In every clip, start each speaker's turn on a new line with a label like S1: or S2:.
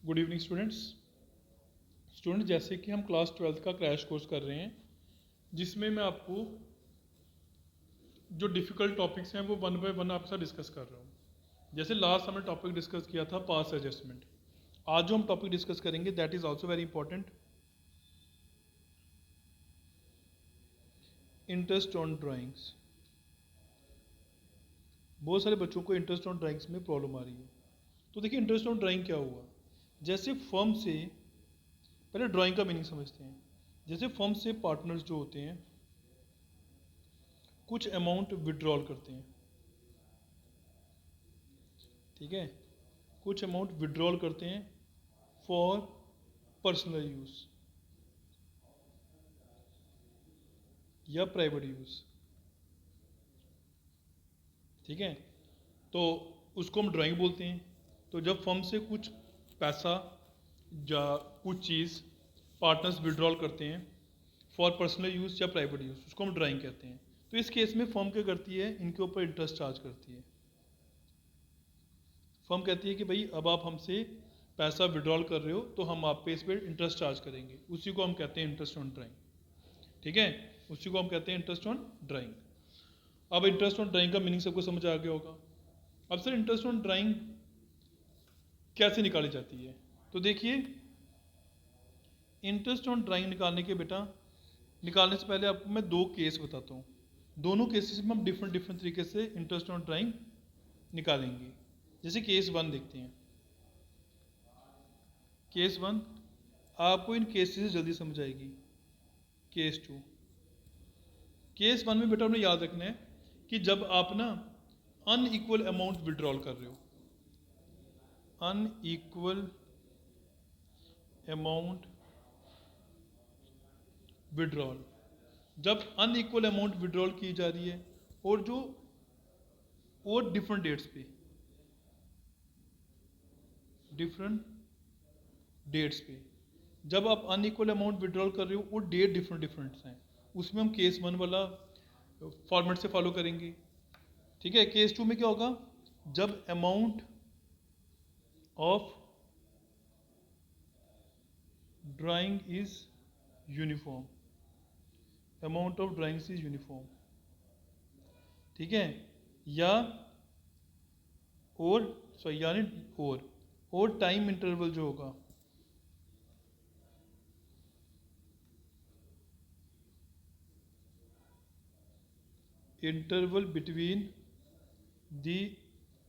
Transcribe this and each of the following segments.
S1: Good evening students, जैसे कि हम क्लास 12th का क्रैश कोर्स कर रहे हैं, जिसमें मैं आपको जो डिफ़िकल्ट टॉपिक्स हैं वो वन बाय वन आपके साथ डिस्कस कर रहा हूँ। जैसे लास्ट हमने टॉपिक डिस्कस किया था पास एडजस्टमेंट। आज जो हम टॉपिक डिस्कस करेंगे that is also very important, interest on drawings. बहुत सारे बच्चों को इंटरेस्ट ऑन ड्राइंग्स में प्रॉब्लम आ रही है। तो देखिए इंटरेस्ट ऑन ड्राइंग क्या हुआ। जैसे फर्म से, पहले ड्राइंग का मीनिंग समझते हैं। जैसे फर्म से पार्टनर्स जो होते हैं कुछ अमाउंट विड्रॉल करते हैं, ठीक है, कुछ अमाउंट विड्रॉल करते हैं फॉर पर्सनल यूज़ या प्राइवेट यूज़, ठीक है। तो उसको हम ड्राइंग बोलते हैं। तो जब फर्म से कुछ पैसा या कुछ चीज़ पार्टनर्स विड्रॉल करते हैं फॉर पर्सनल यूज़ या प्राइवेट यूज़, उसको हम ड्राइंग कहते हैं। तो इस केस में फर्म क्या करती है, इनके ऊपर इंटरेस्ट चार्ज करती है। फर्म कहती है कि भाई अब आप हमसे पैसा विड्रॉल कर रहे हो तो हम आप पे इस पर इंटरेस्ट चार्ज करेंगे। उसी को हम कहते हैं इंटरेस्ट ऑन ड्राइंग, ठीक है। उसी को हम कहते हैं इंटरेस्ट ऑन ड्राइंग। अब इंटरेस्ट ऑन ड्राइंग का मीनिंग सबको समझ आ गया होगा। अब सर इंटरेस्ट ऑन ड्राइंग कैसे निकाली जाती है, तो देखिए इंटरेस्ट ऑन ड्राइंग निकालने के बेटा, निकालने से पहले आपको मैं दो केस बताता हूँ। दोनों केसेस में हम डिफरेंट डिफरेंट तरीके से इंटरेस्ट ऑन ड्राइंग निकालेंगे। जैसे केस 1 देखते हैं। केस 1 आपको इन केसेस से जल्दी समझ आएगी। केस 2, केस 1 में बेटा आपने याद रखना है कि जब आप ना अनइक्वल अमाउंट विड्रॉल कर रहे हो, अनइक्वल अमाउंट विड्रॉल, जब अनइक्वल अमाउंट विड्रॉल की जा रही है और डिफरेंट डेट्स पे, डिफरेंट डेट्स पे, जब आप अनइक्वल अमाउंट विड्रॉल कर रहे हो और डेट डिफरेंट डिफरेंट हैं, उसमें हम केस 1 वाला फॉर्मेट से फॉलो करेंगे, ठीक है। केस 2 में क्या होगा, जब amount of drawing is uniform, amount of drawings is uniform, ठीक है। या और सॉरी यानी और टाइम इंटरवल जो होगा, interval between the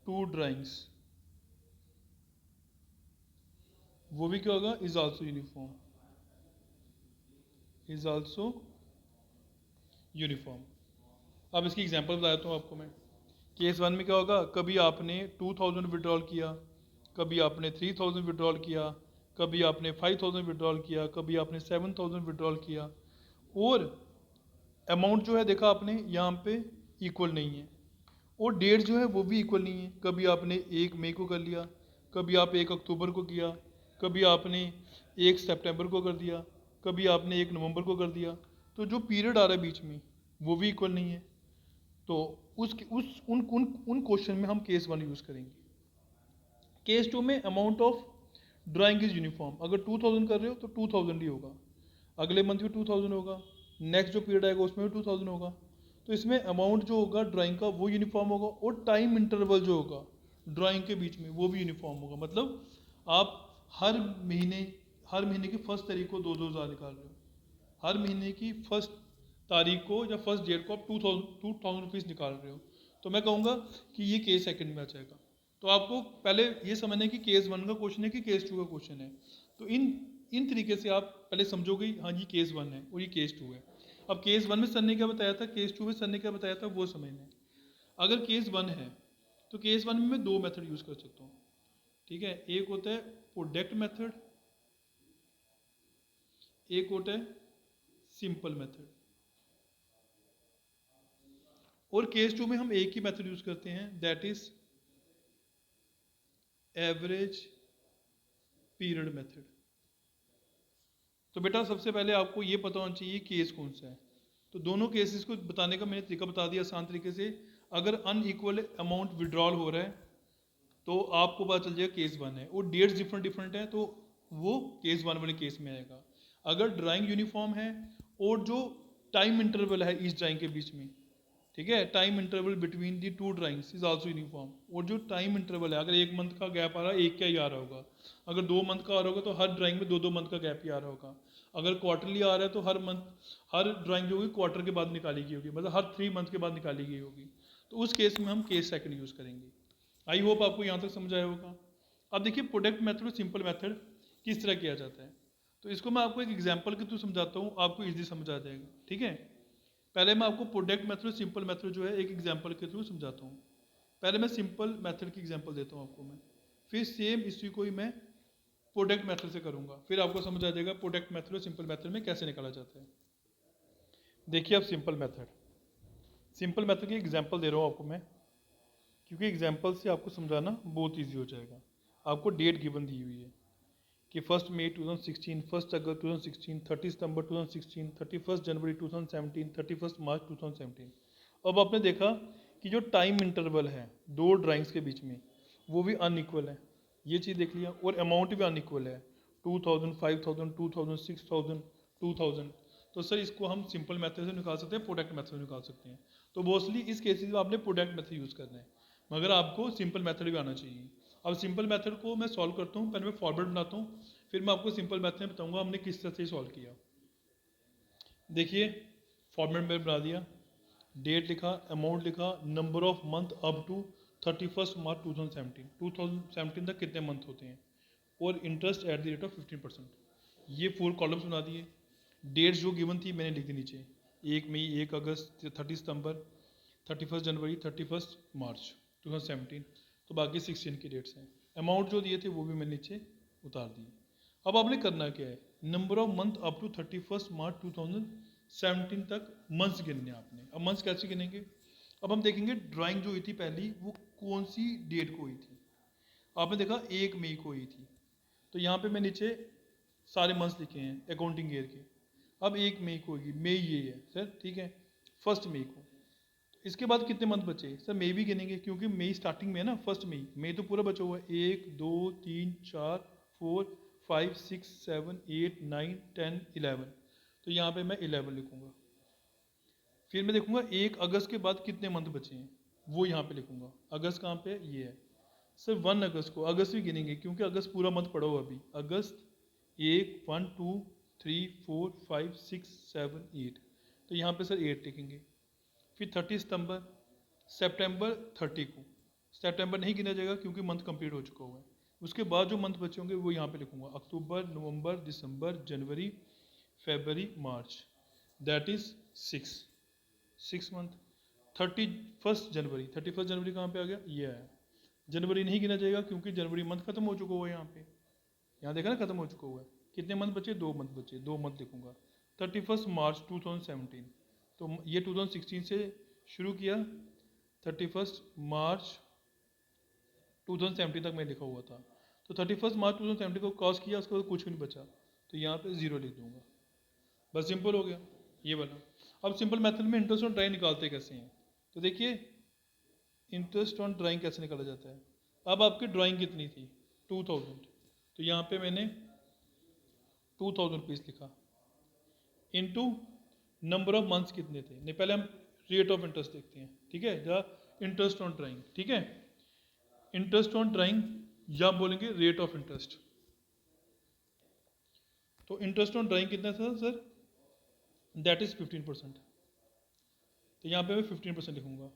S1: two drawings, वो भी क्या होगा, is also uniform, is also uniform. अब इसकी एग्जांपल बता देता हूँ आपको मैं। केस 1 में क्या होगा, कभी आपने 2000 विड्रॉल किया, कभी आपने 3000 विड्रॉल किया, कभी आपने 5000 विड्रॉल किया, कभी आपने 7000 विड्रॉल किया, और अमाउंट जो है देखा आपने यहाँ पे इक्वल नहीं है, और डेट जो है वो भी इक्वल नहीं है। कभी आपने 1 मई को कर लिया, कभी आप 1 अक्टूबर को किया, कभी आपने 1 सितंबर को कर दिया, कभी आपने 1 नवंबर को कर दिया। तो जो पीरियड आ रहा है बीच में वो भी इक्वल नहीं है। तो उस उन क्वेश्चन में हम केस 1 यूज़ करेंगे। केस 2 में amount of drawing is uniform, अगर 2000 कर रहे हो तो 2000 ही होगा, अगले मंथ भी 2000 होगा, नेक्स्ट जो पीरियड आएगा उसमें भी 2000 होगा। तो इसमें अमाउंट जो होगा ड्राइंग का वो यूनिफॉर्म होगा, और टाइम इंटरवल जो होगा ड्राइंग के बीच में वो भी यूनिफॉर्म होगा। मतलब आप हर महीने की फर्स्ट तारीख को 2000 निकाल रहे हो, हर महीने की फर्स्ट तारीख को या फर्स्ट डेट को आप 2000 रुपीज़ निकाल रहे हो। तो मैं कहूँगा कि ये केस सेकंड में आ जाएगा। तो आपको पहले ये समझना है कि केस 1 का क्वेश्चन है कि केस 2 का क्वेश्चन है। तो इन तरीके से आप पहले समझोगे, हाँ ये केस 1 है और ये केस 2 है। अब केस 1 में सर ने क्या बताया था, केस 2 में सर ने क्या बताया था, वो समझना है। अगर केस 1 है तो केस 1 में मैं 2 मेथड यूज़ कर सकता हूँ, ठीक है। एक होता है प्रोडक्ट मेथड, एक होता है सिंपल मेथड। और केस 2 में हम एक ही मेथड यूज करते हैं, that is average period method. तो बेटा सबसे पहले आपको ये पता होना चाहिए केस कौन सा है। तो दोनों केसेस को बताने का मैंने तरीका बता दिया आसान तरीके से। अगर अनइक्वल अमाउंट विड्रॉल हो रहा है तो आपको पता चल जाएगा केस 1 है, और डेट्स डिफरेंट डिफरेंट है, तो वो केस 1 वाले केस में आएगा। अगर ड्राइंग यूनिफॉर्म है और जो टाइम इंटरवल है इस ड्राइंग के बीच में, ठीक है, time interval between the two drawings is also uniform, और जो टाइम इंटरवल है, अगर एक मंथ का गैप आ रहा है, एक क्या ही आ रहा होगा, अगर 2 मंथ का आ रहा होगा तो हर ड्राइंग में 2-2 मंथ का गैप ही आ रहा होगा, अगर क्वार्टरली आ रहा है तो हर मंथ, हर ड्राइंग जो होगी क्वार्टर के बाद निकाली गई होगी, मतलब हर 3 मंथ के बाद निकाली गई होगी। तो उस केस में हम केस सेकंड यूज़ करेंगे। आई होप आपको यहाँ तक समझ आया होगा। अब देखिए प्रोडक्ट मेथड और सिंपल मेथड किस तरह किया जाता है, तो इसको मैं आपको एक एग्जाम्पल के थ्रू समझाता हूँ, आपको ईजी समझ आ जाएगा, ठीक है। पहले मैं आपको प्रोडक्ट मेथड और सिंपल मेथड जो है एक एग्जाम्पल के थ्रू समझाता हूँ। पहले मैं सिंपल मेथड की एग्जाम्पल देता हूँ आपको मैं, फिर सेम इसी को ही मैं प्रोडक्ट मेथड से करूँगा, फिर आपको समझ आ जाएगा प्रोडक्ट मेथड और सिंपल मेथड में कैसे निकाला जाता है। देखिए अब सिंपल मेथड की एग्जाम्पल दे रहा हूँ आपको मैं, क्योंकि एग्जाम्पल से आपको समझाना बहुत ईजी हो जाएगा। आपको डेट गिवन दी हुई है कि 1 मई 2016, 1 अगस्त 2016, 30 सितंबर 2016, 31 जनवरी 2017, 31 मार्च 2017। अब आपने देखा कि जो टाइम इंटरवल है दो ड्राइंग्स के बीच में वो भी अनइक्वल है, ये चीज़ देख लिया, और अमाउंट भी अनइक्वल है, 2000, 5000, 2000, 6000, 2000। तो सर इसको हम सिंपल मेथड से निकाल सकते हैं, प्रोडक्ट मेथड से निकाल सकते हैं। तो मोस्टली इस केसेस में आपने प्रोडक्ट मेथड यूज़ करना है, मगर आपको सिंपल मेथड भी आना चाहिए। अब सिंपल मेथड को मैं सॉल्व करता हूँ, पहले मैं फॉर्मेट बनाता हूँ, फिर मैं आपको सिंपल मेथड में बताऊंगा हमने किस तरह से सॉल्व किया। देखिए फॉर्मेट में बना दिया, डेट लिखा, अमाउंट लिखा, number of month up to 31 March 2017, 2017 तक कितने मंथ होते हैं, और interest at the rate of 15%। ये 4 कॉलम्स बना दिए। डेट्स जो गिवन थी मैंने लिख दी नीचे, 1 मई, 1 अगस्त, 30 सितंबर, 31 जनवरी, 31 मार्च 2017, तो बाकी 16 की डेट्स हैं। अमाउंट जो दिए थे वो भी मैंने नीचे उतार दिए। अब आपने करना क्या है, number of month up to 31 March 2017 तक मंथ्स गिनने हैं आपने। अब मंथ्स कैसे गिनेंगे, अब हम देखेंगे ड्राइंग जो हुई थी पहली वो कौन सी डेट को हुई थी। आपने देखा 1 मई को हुई थी, तो यहाँ पे मैं नीचे सारे मंथ्स लिखे हैं अकाउंटिंग ईयर के। अब 1 मई को होगी, मई ये है सर, ठीक है, 1 मई को। इसके बाद कितने मंथ बचे सर, मई भी गिनेंगे क्योंकि मई स्टार्टिंग में है ना, 1 मई, मई तो पूरा बचा हुआ है, 1 2 3 4 4 5 6 7 8 9 10 11, तो यहाँ पे मैं 11 लिखूंगा। फिर मैं देखूंगा 1 अगस्त के बाद कितने मंथ बचे हैं, वो यहाँ पे लिखूंगा। अगस्त कहाँ पे, ये है सर 1 अगस्त को, अगस्त भी गिनेंगे क्योंकि अगस्त पूरा मंथ पड़ा हुआ अभी। अगस्त 1 1 2 3 4 5 6 7 8, तो यहाँ पे सर 8 लिखेंगे। फिर 30 सितंबर, सितंबर 30 को, सितंबर नहीं गिना जाएगा क्योंकि मंथ कंप्लीट हो चुका हुआ है। उसके बाद जो मंथ बचे होंगे वो यहाँ पे लिखूंगा, अक्टूबर, नवंबर, दिसंबर, जनवरी, फरवरी, मार्च, दैट इज 6 मंथ। 31 जनवरी कहाँ पे आ गया, ये आया। जनवरी नहीं गिना जाएगा क्योंकि जनवरी मंथ खत्म हो चुका हुआ है, यहाँ पे, यहाँ देखा ना खत्म हो चुका हुआ है। कितने मंथ बचे, 2 मंथ बचे, 2 मंथ लिखूंगा। 31 मार्च 2017, तो ये 2016 से शुरू किया, 31 मार्च 2017 तक मैं लिखा हुआ था, तो 31 मार्च 2017 को क्रॉस किया, उसके बाद कुछ भी नहीं बचा, तो यहाँ पे 0 लिख दूंगा। बस सिंपल हो गया ये वाला। अब सिंपल मेथड में इंटरेस्ट ऑन ड्राइंग निकालते कैसे हैं, तो देखिए इंटरेस्ट ऑन ड्राइंग कैसे निकाला जाता है। अब आपकी ड्राइंग कितनी थी, 2000, तो यहाँ पे मैंने 2000 रुपीज़ लिखा, इनटू नंबर ऑफ मंथ्स कितने थे, नहीं पहले हम रेट ऑफ इंटरेस्ट देखते हैं, ठीक है, या इंटरेस्ट ऑन ड्राइंग, ठीक है, इंटरेस्ट ऑन ड्राइंग या बोलेंगे रेट ऑफ इंटरेस्ट। तो इंटरेस्ट ऑन ड्राइंग कितना था सर, दैट इज 15%, तो यहाँ पे मैं 15% लिखूंगा,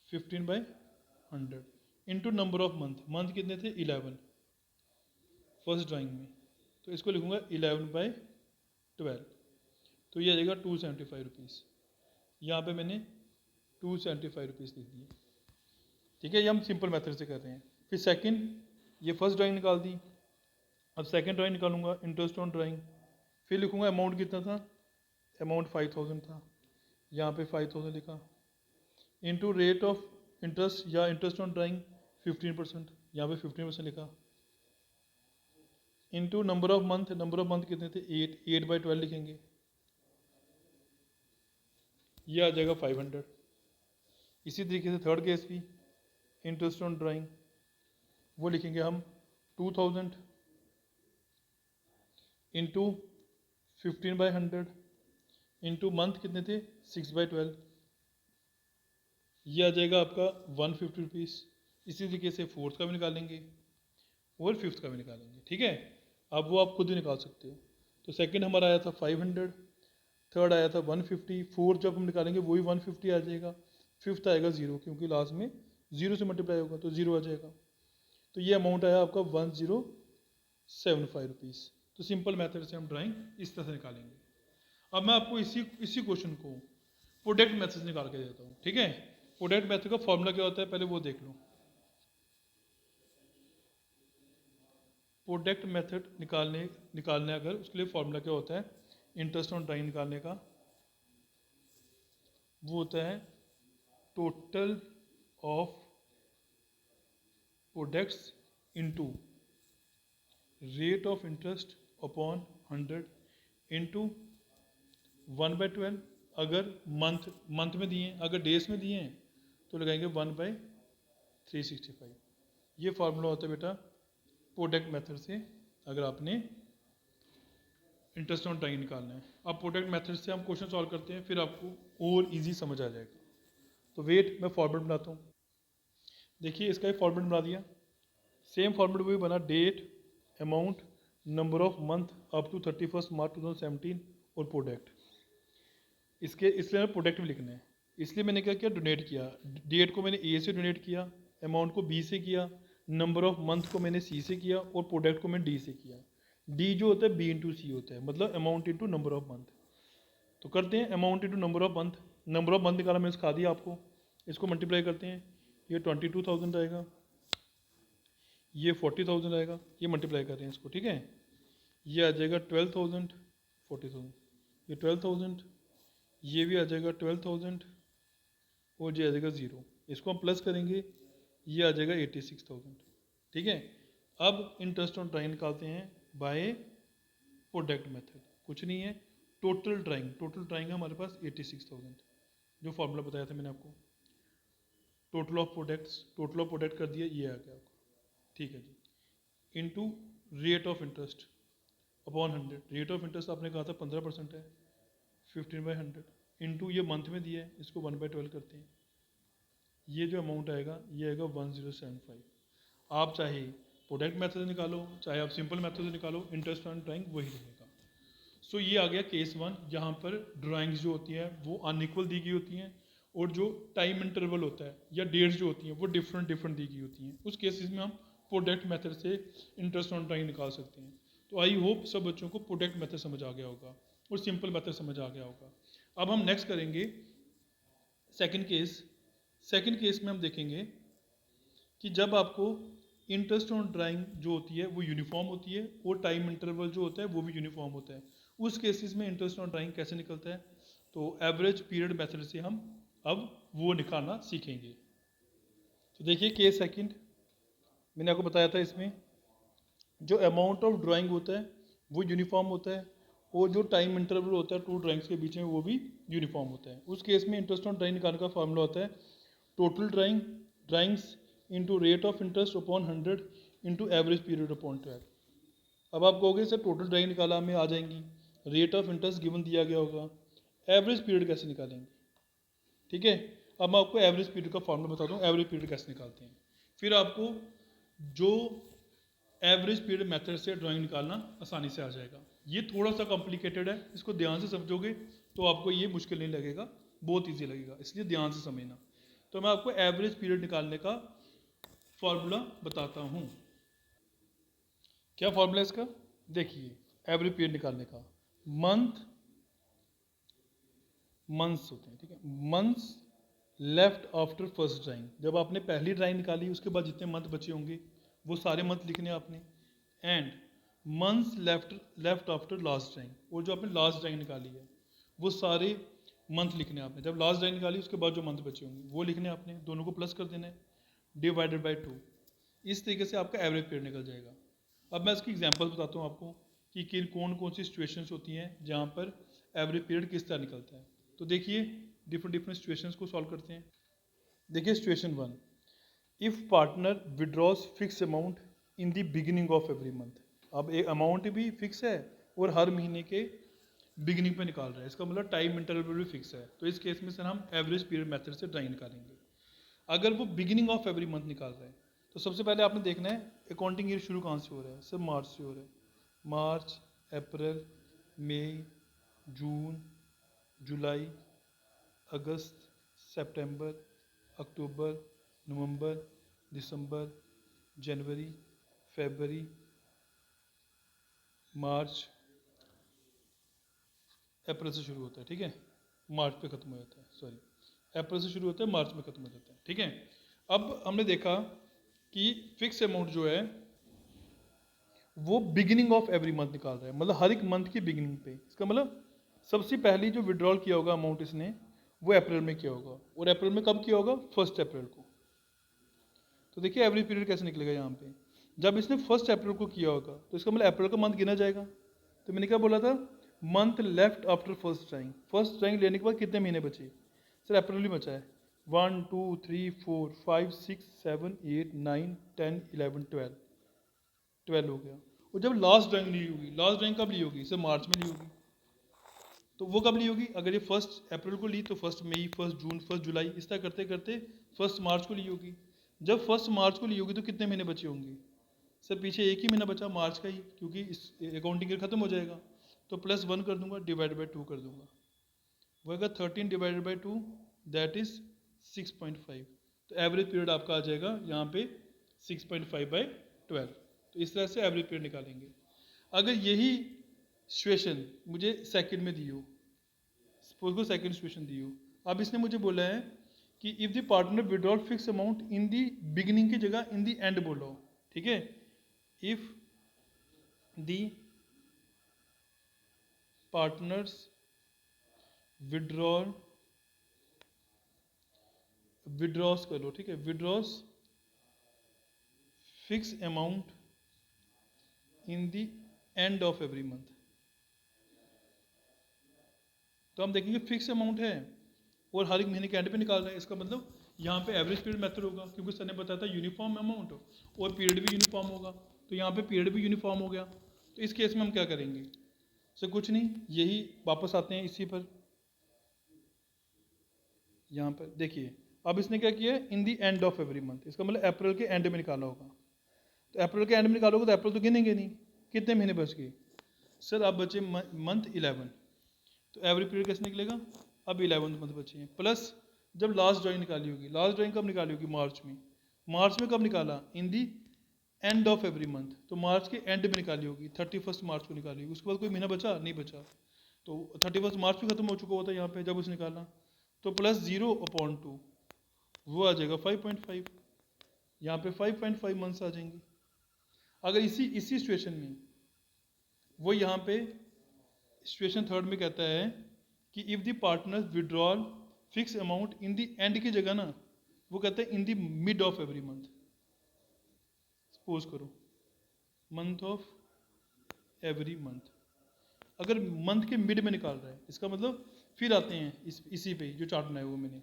S1: 15/100 into number of month, month कितने थे 11 फर्स्ट ड्राइंग में, तो इसको लिखूंगा 11/12, तो ये आ जाएगा 275 रुपीज़। यहाँ पे मैंने 275 रुपीज़ लिख दिए, ठीक है, ये हम सिंपल मेथड से कर रहे हैं। फिर सेकंड, ये फर्स्ट ड्राइंग निकाल दी, अब सेकंड ड्राइंग निकालूंगा, इंटरेस्ट ऑन ड्राइंग, फिर लिखूंगा अमाउंट कितना था, अमाउंट 5000 था, यहाँ पे 5000 लिखा, इनटू रेट ऑफ इंटरेस्ट या इंटरेस्ट ऑन ड्राइंग 15%, यहाँ पे 15% लिखा, into number of month, number of month कितने थे 8/12 लिखेंगे, ये आ जाएगा 500। इसी तरीके से थर्ड केस भी, इंटरेस्ट ऑन ड्राइंग वो लिखेंगे हम 2000 इंटू 15/100 इंटू मंथ कितने थे 6/12, ये आ जाएगा आपका 150 रुपीज़। इसी तरीके से फोर्थ का भी निकालेंगे और फिफ्थ का भी निकालेंगे, ठीक है। अब वो आप खुद ही निकाल सकते हो। तो सेकंड हमारा आया था 500, थर्ड आया था 150, फोर्थ जब हम निकालेंगे वही 150 आ जाएगा, फिफ्थ आएगा 0 क्योंकि लास्ट में 0 से मल्टीप्लाई होगा तो 0 आ जाएगा। तो ये अमाउंट आया आपका 1075 रुपीज़। तो सिंपल मेथड से हम ड्राइंग इस तरह से निकालेंगे। अब मैं आपको इसी क्वेश्चन को प्रोडक्ट मेथड से निकाल के देता हूँ, ठीक है। प्रोडक्ट मेथड का फॉर्मूला क्या होता है पहले वो देख लो। प्रोडक्ट मेथड निकालने अगर उसके लिए फॉर्मूला क्या होता है, इंटरेस्ट ऑन ड्राइंग निकालने का वो होता है total of products into rate of interest upon 100 into 1/12। अगर मंथ में दिए हैं, अगर डेज में दिए हैं तो लगाएंगे 1/365। ये फार्मूला होता है बेटा प्रोडक्ट मेथड से अगर आपने इंटरेस्ट ऑन टाइम निकालना है। अब प्रोडक्ट मेथड से हम क्वेश्चन सॉल्व करते हैं, फिर आपको और इजी समझ आ जाएगा। तो वेट मैं फॉर्मूला बनाता हूँ। देखिए इसका एक फॉर्मूला बना दिया, सेम फॉर्मूला भी बना, date, amount, number of month up to 31 March 2017 और प्रोडक्ट। इसलिए हमें प्रोडक्ट भी लिखना है, इसलिए मैंने क्या किया, डोनेट किया। डेट को मैंने ए से डोनेट किया, अमाउंट को बी से किया, नंबर ऑफ मंथ को मैंने सी से किया और प्रोडक्ट को मैंने डी से किया। डी जो होता है बी इंटू सी होता है, मतलब amount into number of month. तो करते हैं amount into number of month. Number of month निकाला मैंने सिखा दिया आपको, इसको मल्टीप्लाई करते हैं। ये 22,000 आएगा, ये 40,000 आएगा, ये मल्टीप्लाई कर रहे हैं इसको, ठीक है। ये आ जाएगा 12,000, 40,000, ये 12,000, ये भी आ जाएगा 12,000 और ये आ जाएगा 0। इसको हम प्लस करेंगे, ये आ जाएगा 86,000, ठीक है। अब इंटरेस्ट ऑन ड्राइंग निकालते हैं बाय प्रोडक्ट मेथड। कुछ नहीं है, टोटल ड्राइंग है हमारे पास 86,000, जो फॉर्मूला बताया था मैंने आपको। टोटल ऑफ प्रोडक्ट कर दिया, ये आ गया आपका, ठीक है जी। Into rate of interest upon 100। Rate of interest आपने कहा था 15% है, 15/100 इंटू ये मंथ में दिया है, इसको 1/12 करते हैं। ये जो अमाउंट आएगा ये आएगा 1075। आप चाहे प्रोडक्ट मेथड से निकालो, चाहे आप सिंपल मेथड से निकालो, इंटरेस्ट ऑन ड्राइंग वही रहेगा। सो ये आ गया केस 1, जहाँ पर ड्राइंग्स जो होती है वो अनइक्वल दी गई होती हैं और जो टाइम इंटरवल होता है या डेट्स जो होती हैं वो डिफरेंट दी गई होती हैं। उस केसेस में हम प्रोडक्ट मेथड से इंटरेस्ट ऑन ड्राइंग निकाल सकते हैं। तो आई होप सब बच्चों को प्रोडक्ट मेथड समझ आ गया होगा और सिंपल मेथड समझ आ गया होगा। अब हम नेक्स्ट करेंगे सेकंड केस में हम देखेंगे कि जब आपको इंटरेस्ट ऑन ड्राइंग जो होती है वो यूनिफॉर्म होती है और टाइम इंटरवल जो होता है वो भी यूनिफॉर्म होता है। उस केसेस में इंटरेस्ट ऑन ड्राइंग कैसे निकलता है, तो एवरेज पीरियड मेथड से हम अब वो निकालना सीखेंगे। तो देखिए केस सेकंड, मैंने आपको बताया था इसमें जो अमाउंट ऑफ ड्राइंग होता है वो यूनिफॉर्म होता है और जो टाइम इंटरवल होता है टू ड्राइंग्स के बीच में वो भी यूनिफॉर्म होता है। उस केस में इंटरेस्ट ऑन ड्राइंग निकालने का फॉर्मूला होता है total drawings into rate of interest upon 100 into average period upon 12। अब आप कहोगे सर टोटल ड्राइंग निकाला में आ जाएंगी, रेट ऑफ इंटरेस्ट गिवन दिया गया होगा, एवरेज पीरियड कैसे निकालेंगे, ठीक है। अब मैं आपको एवरेज पीरियड का फॉर्मूला बताता हूँ, एवरेज पीरियड कैसे निकालते हैं। फिर आपको जो एवरेज पीरियड मेथड से ड्राइंग निकालना आसानी से आ जाएगा। ये थोड़ा सा कॉम्प्लिकेटेड है, इसको ध्यान से समझोगे तो आपको ये मुश्किल नहीं लगेगा, बहुत ईजी लगेगा, इसलिए ध्यान से समझना। तो मैं आपको एवरेज पीरियड निकालने का फॉर्मूला बताता हूँ। क्या फॉर्मूला इसका, देखिए एवरेज पीरियड निकालने का मंथ्स होते हैं, ठीक है। Months left after first drawing, जब आपने पहली ड्राइंग निकाली उसके बाद जितने मंथ बचे होंगे वो सारे मंथ लिखने आपने। And months left after last drawing, और जो आपने लास्ट ड्राइंग निकाली है वो सारे मंथ लिखने आपने। जब लास्ट ड्राइंग निकाली उसके बाद जो मंथ बचे होंगे वो लिखने आपने, दोनों को प्लस कर देना है डिवाइडेड बाई 2। इस तरीके से आपका एवरेज पीरियड निकल जाएगा। अब मैं इसकी एग्जांपल बताता हूँ आपको कि कौन सी सिचुएशंस होती हैं जहाँ पर एवरेज पीरियड किस तरह निकलता है। तो देखिए डिफरेंट सिचुएशंस को सॉल्व करते हैं। देखिए situation 1, if partner withdraws fix amount in the beginning of every month, अब एक अमाउंट भी फिक्स है और हर महीने के बिगिनिंग पे निकाल रहा है, इसका मतलब टाइम इंटरवल भी फिक्स है, तो इस केस में सर हम एवरेज पीरियड मेथड से ड्राई निकालेंगे। अगर वो बिगिनिंग ऑफ एवरी मंथ निकाल रहा है तो सबसे पहले आपने देखना है अकाउंटिंग ईयर शुरू कहाँ से हो रहा है, सर मार्च से हो रहा है। मार्च, अप्रैल, मई, जून, जुलाई, अगस्त, सितंबर, अक्टूबर, नवंबर, दिसंबर, जनवरी, फरवरी, मार्च, अप्रैल से शुरू होता है, ठीक है, मार्च पे खत्म हो जाता है, सॉरी अप्रैल से शुरू होता है मार्च में खत्म हो जाता है, ठीक है। अब हमने देखा कि फिक्स अमाउंट जो है वो बिगिनिंग ऑफ एवरी मंथ निकाल रहा है, मतलब हर एक मंथ की बिगिनिंग पे, इसका मतलब सबसे पहली जो विड्रॉल किया होगा अमाउंट इसने वो अप्रैल में किया होगा, और अप्रैल में कब किया होगा, 1 अप्रैल को। तो देखिए एवरेज पीरियड कैसे निकलेगा यहाँ पे, जब इसने 1 अप्रैल को किया होगा तो इसका मतलब अप्रैल का मंथ गिना जाएगा। तो मैंने क्या बोला था, month left after first drawing लेने के बाद कितने महीने बचे, सर अप्रैल ही बचा है। 1 2 3 4 5 6 7 8 9 10 11 12 हो गया। और जब लास्ट ड्राइंग ली होगी, लास्ट ड्राइंग कब ली होगी, सर मार्च में ली होगी। तो वो कब ली होगी, अगर ये 1 अप्रैल को ली तो 1 मई, 1 जून, 1 जुलाई, इस तरह करते करते 1 मार्च को ली होगी। जब 1 मार्च को ली होगी तो कितने महीने बचे होंगे, सर पीछे एक ही महीना बचा मार्च का ही, क्योंकि इस अकाउंटिंग ईयर खत्म हो जाएगा। तो +1 कर दूंगा, डिवाइड बाई 2 कर दूंगा, वो आएगा 13 डिवाइडेड बाई 2, दैट इज 6.5। तो एवरेज पीरियड आपका आ जाएगा यहाँ पे 6.5/12। तो इस तरह से एवरेज पीरियड निकालेंगे। अगर यही सिचुएशन मुझे सेकंड में दी हो, सपोज को सेकंड सिचुएशन दी हो, अब इसने मुझे बोला है कि if the partner withdrawal fix amount in the beginning की जगह इन दी एंड बोला हो, ठीक है, if the partners withdrawal, withdraws कर लो, ठीक है, withdraws fix amount in the end of every month. तो हम देखेंगे फिक्स अमाउंट है और हर एक महीने के एंड पे निकाल रहे हैं, इसका मतलब यहाँ पे एवरेज पीरियड मेथड होगा, क्योंकि सर ने बताया था यूनिफॉर्म अमाउंट और पीरियड भी यूनिफॉर्म होगा, तो यहाँ पे पीरियड भी यूनिफॉर्म हो गया। तो इस केस में हम क्या करेंगे, सर कुछ नहीं, यही वापस आते हैं इसी पर, यहाँ पर देखिए अब इसने क्या किया, इन दी एंड ऑफ एवरी मंथ, इसका मतलब अप्रैल के एंड में निकाला होगा। तो अप्रैल के एंड में निकालोगे तो अप्रैल तो गिनेंगे नहीं, कितने महीने बच गए, सर अब बचे मंथ 11। तो एवरेज पीरियड कैसे निकलेगा, अब 11 मंथ बचे हैं, प्लस जब लास्ट ड्राइंग निकाली होगी, लास्ट ड्राइंग कब निकाली होगी, मार्च में। मार्च में कब निकाला, इन दी एंड ऑफ एवरी मंथ, तो मार्च के एंड में निकाली होगी, 31 मार्च को निकाली होगी, उसके बाद कोई महीना बचा नहीं बचा, तो 31 मार्च भी खत्म हो चुका होता है यहाँ पे जब उसे निकाला। तो +0/2 वो आ जाएगा 5.5, यहाँ पे 5.5 मंथ्स आ जाएंगे। अगर इसी इसी सिचुएशन में वो यहाँ पे सिचुएशन थर्ड में कहता है कि if the partners withdrawal fix amount in the end की जगह ना, वो कहते हैं in the mid of every month. Suppose करो मंथ ऑफ एवरी मंथ, अगर मंथ के मिड में निकाल रहा है, इसका मतलब फिर आते हैं इसी पे जो चार्ट बनाया वो मैंने,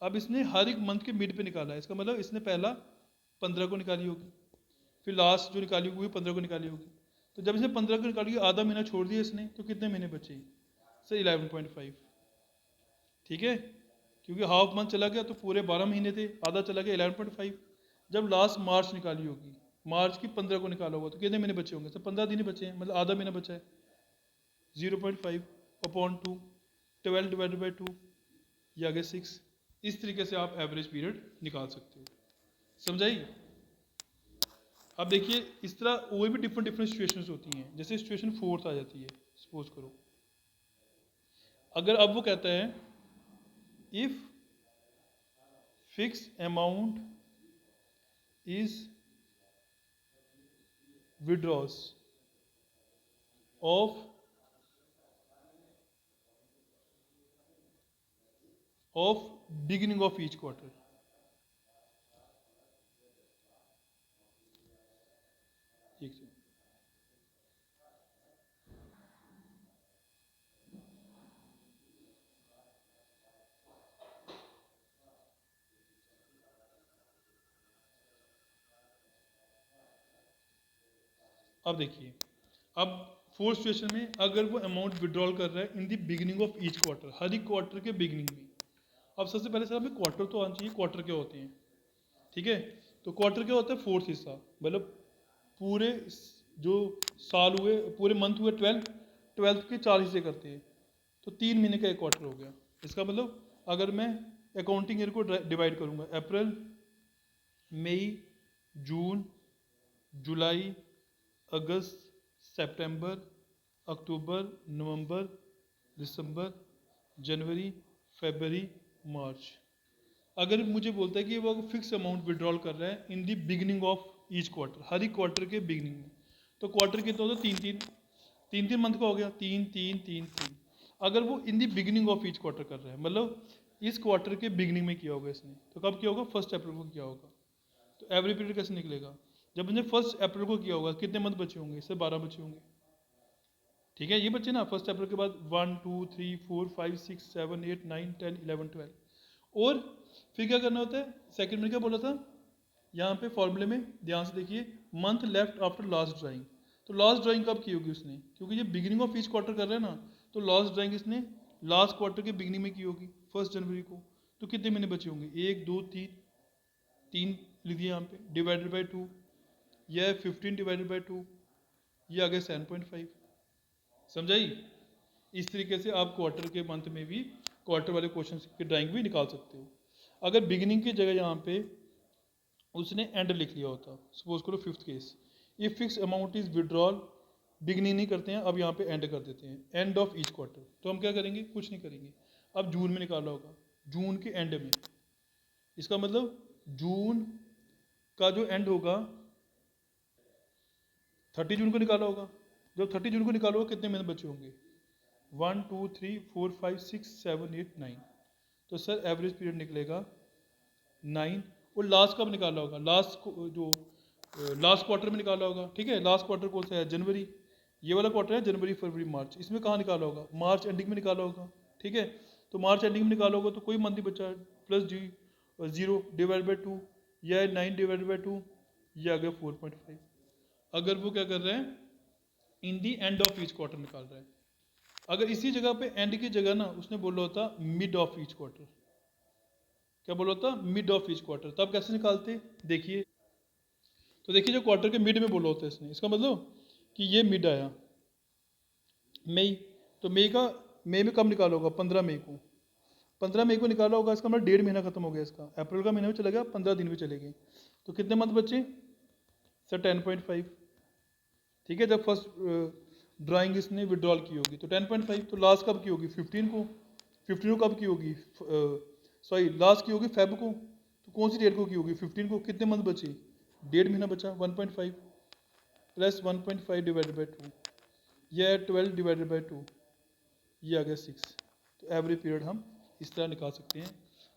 S1: अब इसने हर एक मंथ के मिड पे निकाला है, इसका मतलब इसने पहला 15 को निकाली होगी, फिर लास्ट जो निकाली होगी वो 15 को निकाली होगी। तो जब इसने 15 को निकाली, आधा महीना छोड़ दिया इसने, तो कितने महीने बचे, सर 11.5, ठीक है, क्योंकि हाफ मंथ चला गया तो पूरे 12 महीने थे, आधा चला गया 11.5। जब लास्ट मार्च निकाली होगी, मार्च की 15 को निकाला होगा तो कितने महीने बचे होंगे, सर 15 दिन ही बचे हैं, मतलब आधा महीना बचा है। 0.5/2, 12 डिवाइडेड बाई 2, ये आ गया 6। इस तरीके से आप एवरेज पीरियड निकाल सकते हो, समझाइए। अब देखिए इस तरह और भी डिफरेंट डिफरेंट सिचुएशंस होती हैं, जैसे सिचुएशन फोर्थ आ जाती है, सपोज करो अगर अब वो कहता है if fix amount is withdraws of beginning of each quarter, एक सेकंड, अब देखिए, अब फोर्थ सिचुएशन में अगर वो अमाउंट विड्रॉल कर रहा है in the beginning of each quarter, हर एक क्वार्टर के बिगिनिंग में। अब सबसे पहले सर हमें क्वार्टर तो आना चाहिए, क्वार्टर क्या होते हैं, ठीक है। तो क्वार्टर क्या होता है, फोर्थ हिस्सा, मतलब पूरे जो साल हुए, पूरे मंथ हुए 12, 12 के 4 हिस्से करते हैं, तो 3 महीने का एक क्वार्टर हो गया। इसका मतलब अगर मैं अकाउंटिंग ईयर को डिवाइड करूंगा, अप्रैल, मई, जून, जुलाई, अगस्त, सितंबर, अक्टूबर, नवंबर, दिसंबर, जनवरी, फरवरी, मार्च। अगर मुझे बोलता है कि वो फिक्स अमाउंट विड्रॉल कर रहा है in the beginning of each quarter, हर एक क्वार्टर के बिगिनिंग में, तो क्वार्टर कितना होता है, तीन तीन, तीन तीन मंथ का हो गया, तीन तीन तीन तीन। अगर वो in the beginning of each quarter कर रहा है, मतलब इस क्वार्टर के बिगिनिंग में किया होगा इसने, तो कब किया होगा, 1 अप्रैल को किया होगा। तो एवरी पीरियड कैसे निकलेगा, जब इसने 1 अप्रैल को किया होगा, कितने मंथ बचे होंगे, इससे 12 बचे होंगे, ठीक है। ये बच्चे ना 1 अप्रैल के बाद 1 2 3 4 5 6 7 8 9 10 11 12। और फिर क्या करना होता है, सेकंड में क्या बोला था, यहाँ पे फॉर्मूले में ध्यान से देखिए, month left after last drawing. तो लास्ट ड्राइंग कब की होगी उसने, क्योंकि ये बिगिनिंग ऑफ ईच क्वार्टर कर रहे हैं ना, तो लास्ट ड्राइंग इसने लास्ट क्वार्टर के बिगिनिंग में की होगी, 1 जनवरी को। तो कितने महीने बचे होंगे, 1 2 3, 3 लिख दिए यहाँ पे, डिवाइडेड बाई 2, यह 15 डिवाइडेड बाई 2, ये आ गया 7.5। समझाई। इस तरीके से आप क्वार्टर के मंथ में भी क्वार्टर वाले क्वेश्चन की ड्राइंग भी निकाल सकते हो। अगर बिगिनिंग की जगह यहाँ पे उसने एंड लिख लिया होता, सपोज करो फिफ्थ केस, ये fix amount is withdrawal, beginning नहीं करते हैं, अब यहाँ पे एंड कर देते हैं, एंड ऑफ ईच क्वार्टर। तो हम क्या करेंगे, कुछ नहीं करेंगे। अब जून में निकाला होगा, जून के एंड में, इसका मतलब जून का जो एंड होगा 30 जून को निकाला होगा। जब 30 जून को निकालोगे कितने महीने बचे होंगे, 1 2 3 4 5 6 7 8 9। तो सर एवरेज पीरियड निकलेगा 9। और लास्ट कब निकाला होगा, लास्ट जो लास्ट क्वार्टर में निकाला होगा, ठीक है। लास्ट क्वार्टर कौन सा है, जनवरी, ये वाला क्वार्टर है जनवरी फरवरी मार्च। इसमें कहाँ निकाला होगा, मार्च एंडिंग में निकाला होगा, ठीक है। तो मार्च एंडिंग में निकाला होगा तो कोई मंथ नहीं बचा, प्लस जी 0 डिवाइड बाई 2, यह 9 डिवाइड बाई 2, ये आ गया 4.5। अगर वो क्या कर रहे हैं, इन दी एंड ऑफ ईच क्वार्टर निकाल रहा है। अगर इसी जगह पे एंड की जगह ना उसने बोला होता मिड ऑफ ईच क्वार्टर, क्या बोला होता, मिड ऑफ ईच क्वार्टर, तब कैसे निकालते, देखिए। तो देखिए जो क्वार्टर के मिड में बोला होता है इसने, इसका मतलब कि ये मिड आया मई, तो मई का, मई में कब निकाला होगा, 15 मई को, 15 मई को निकाला होगा, इसका मतलब 1.5 महीना खत्म हो गया इसका, अप्रैल का महीना भी चला गया, 15 दिन भी चले गए, तो कितने मंथ बचे सर, 10.5, ठीक है। जब फर्स्ट ड्राइंग इसने विड्रॉल की होगी तो 10.5, तो लास्ट कब की होगी, 15 को, 15 को कब की होगी, सॉरी लास्ट की होगी फेब को, तो कौन सी डेट को की होगी, 15 को। कितने मंथ बचे, 1.5 महीना बचा, 1.5 प्लस 1.5 डिवाइडेड बाई 2, यह 12 डिवाइडेड बाई 2, ये आ गया 6। तो एवरी पीरियड हम इस तरह निकाल सकते हैं।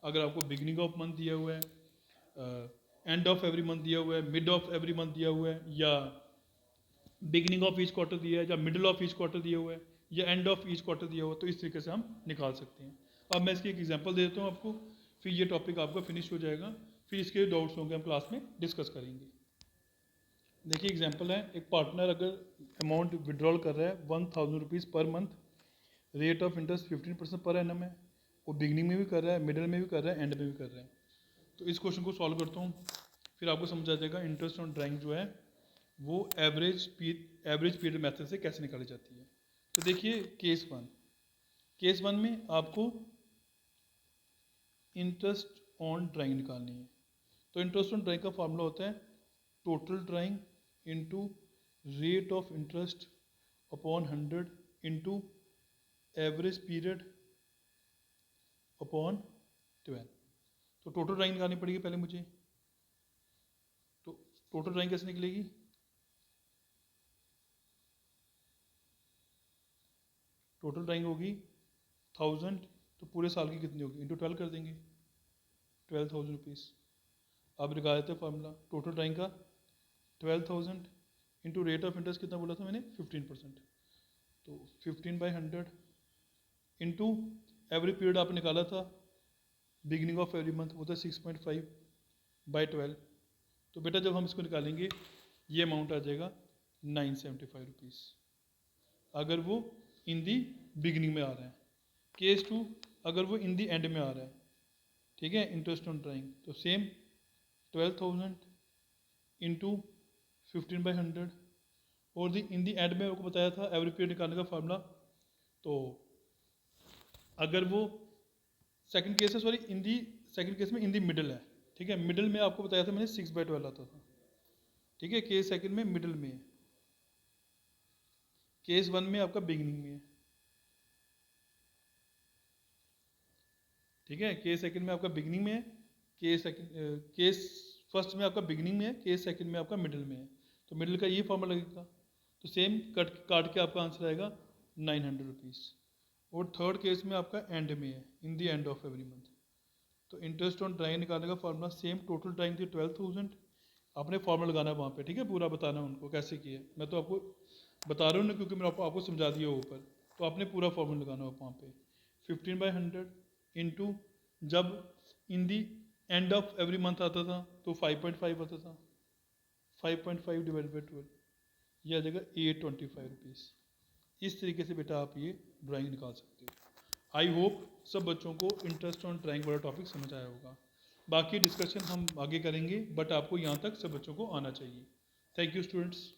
S1: अगर आपको बिगिनिंग ऑफ मंथ दिया हुआ है, एंड ऑफ एवरी मंथ दिया हुआ है, मिड ऑफ एवरी मंथ दिया हुआ है, या बिगिनिंग ऑफ ईच क्वार्टर दिया है, या मिडिल ऑफ ईच क्वार्टर दिया हुआ है, या एंड ऑफ ईच क्वार्टर दिया हुआ है, तो इस तरीके से हम निकाल सकते हैं। अब मैं इसकी एक एग्जांपल दे देता हूँ आपको, फिर ये टॉपिक आपका फिनिश हो जाएगा, फिर इसके डाउट्स होंगे हम क्लास में डिस्कस करेंगे। देखिए एग्जांपल है, एक पार्टनर अगर अमाउंट विड्रॉल कर रहा है 1000 rupees per month, rate of interest 15% per annum है, वो बिगनिंग में भी कर रहा है, मिडिल में भी कर रहा है, एंड में भी कर रहा है। तो इस क्वेश्चन को सॉल्व करता हूँ, फिर आपको समझ आ जाएगा इंटरेस्ट ऑन ड्राइंग जो है वो एवरेज पीरियड मेथड से कैसे निकाली जाती है। तो देखिए केस वन में आपको इंटरेस्ट ऑन ड्राइंग निकालनी है। तो इंटरेस्ट ऑन ड्राइंग का फॉर्मूला होता है total drawing into rate of interest upon 100 into average period upon 12। तो टोटल ड्राइंग निकालनी पड़ेगी पहले मुझे। तो टोटल ड्राइंग कैसे निकलेगी, टोटल ड्राइंग होगी 1000, तो पूरे साल की कितनी होगी, इंटू 12 कर देंगे, 12,000 रुपीज़। अब निकाल देते हैं फार्मूला टोटल ड्राइंग का, 12,000 इंटू रेट ऑफ इंटरेस्ट कितना बोला था मैंने, 15%, तो 15/100 इंटू एवरी पीरियड आपने निकाला था बिगिनिंग ऑफ एवरी मंथ, वो था 6.5/12। तो बेटा जब हम इसको निकालेंगे ये अमाउंट आ जाएगा 975 रुपीज़, अगर वो इन दी बिगनिंग में आ रहा है। केस 2, अगर वो इन दी एंड में आ रहा है, ठीक है, इंटरेस्ट ऑन ड्राइंग, तो सेम 12,000 इंटू 15/100, और दी इन दी एंड में आपको बताया था एवरी पीरियड निकालने का फार्मूला। तो अगर वो सेकंड केस है, sorry, in the second case में इन दी मिडल है, ठीक है, मिडल में आपको बताया था मैंने 6/12 आता था, ठीक है, केस सेकंड में मिडल में है, केस 1 में आपका बिगिनिंग में है, ठीक है, केस सेकंड में आपका बिगिनिंग में है, केस फर्स्ट में आपका बिगिनिंग में है, केस सेकंड में आपका मिडिल में है, तो मिडिल का ये फॉर्मूला लगेगा। तो सेम कट काट के आपका आंसर आएगा 900 रुपीज़। और थर्ड केस में आपका एंड में है, in the end of every month, तो इंटरेस्ट ऑन ड्राइंग निकालने का फॉर्मूला सेम, टोटल ड्राइंग थी 12,000, आपने फॉर्मूला लगाना है वहाँ पे, ठीक है, पूरा बताना है उनको कैसे किया, मैं तो आपको बता रहा हूँ ना, क्योंकि मैंने आपको समझा दिया ऊपर, तो आपने पूरा फॉर्मूला लगाना है वहाँ पे। 15/100 इंटू, जब इन दी एंड ऑफ एवरी मंथ आता था तो 5.5 आता था, 5.5 डिवाइड बाई 12, यह आ जाएगा 825 रुपीज़। इस तरीके से बेटा आप ये ड्राइंग निकाल सकते हो। आई होप सब बच्चों को इंटरेस्ट ऑन ड्राइंग वाला टॉपिक समझ आया होगा। बाकी डिस्कशन हम आगे करेंगे, बट आपको यहाँ तक सब बच्चों को आना चाहिए। Thank you students.